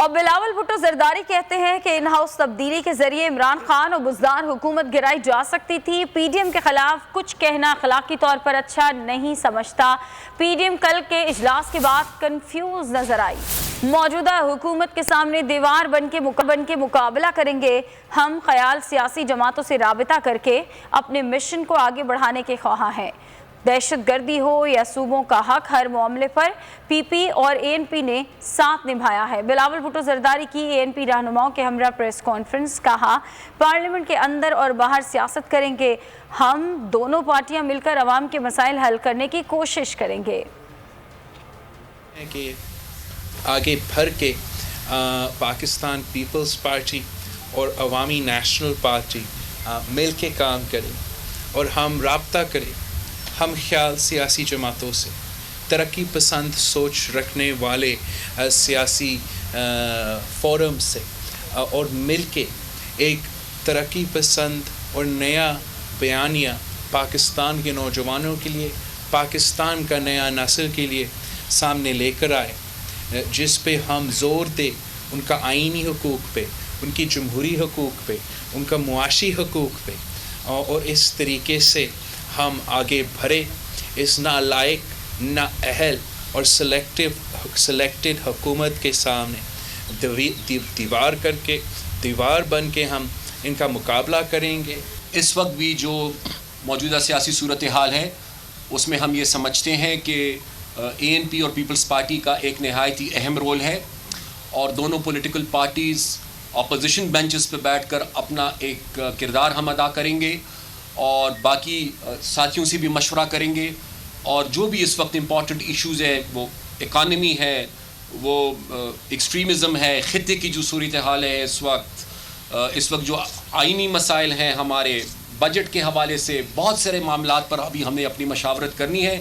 اور بلاول بھٹو زرداری کہتے ہیں کہ ان ہاؤس تبدیلی کے ذریعے عمران خان اور بزدار حکومت گرائی جا سکتی تھی۔ پی ڈی ایم کے خلاف کچھ کہنا اخلاقی طور پر اچھا نہیں سمجھتا۔ پی ڈی ایم کل کے اجلاس کے بعد کنفیوز نظر آئی۔ موجودہ حکومت کے سامنے دیوار بن کے مقابلہ کریں گے۔ ہم خیال سیاسی جماعتوں سے رابطہ کر کے اپنے مشن کو آگے بڑھانے کے خواہاں ہیں۔ دہشت گردی ہو یا صوبوں کا حق، ہر معاملے پر پی پی اور اے این پی نے ساتھ نبھایا ہے۔ بلاول بھٹو زرداری کی اے این پی رہنماؤں کے ہمراہ پریس کانفرنس، کہا پارلیمنٹ کے اندر اور باہر سیاست کریں گے۔ ہم دونوں پارٹیاں مل کر عوام کے مسائل حل کرنے کی کوشش کریں گے۔ کہ آگے بڑھ کے پاکستان پیپلز پارٹی اور عوامی نیشنل پارٹی مل کے کام کریں اور ہم رابطہ کریں ہم خیال سیاسی جماعتوں سے، ترقی پسند سوچ رکھنے والے سیاسی فورم سے، اور مل کے ایک ترقی پسند اور نیا بیانیہ پاکستان کے نوجوانوں کے لیے، پاکستان کا نیا نسل کے لیے سامنے لے کر آئے، جس پہ ہم زور دیں ان کا آئینی حقوق پہ، ان کی جمہوری حقوق پہ، ان کا معاشی حقوق پہ، اور اس طریقے سے ہم آگے بڑھے اس نالائق، نااہل اور سلیکٹڈ حکومت کے سامنے دیوار بن کے ہم ان کا مقابلہ کریں گے۔ اس وقت بھی جو موجودہ سیاسی صورتحال ہے اس میں ہم یہ سمجھتے ہیں کہ اے این پی اور پیپلز پارٹی کا ایک نہایت ہی اہم رول ہے، اور دونوں پولیٹیکل پارٹیز اپوزیشن بینچز پہ بیٹھ کر اپنا ایک کردار ہم ادا کریں گے، اور باقی ساتھیوں سے بھی مشورہ کریں گے، اور جو بھی اس وقت امپورٹنٹ ایشوز ہے، وہ اکانومی ہے، وہ ایکسٹریمزم ہے، خطے کی جو صورتحال ہے اس وقت جو آئینی مسائل ہیں، ہمارے بجٹ کے حوالے سے بہت سارے معاملات پر ابھی ہمیں اپنی مشاورت کرنی ہے۔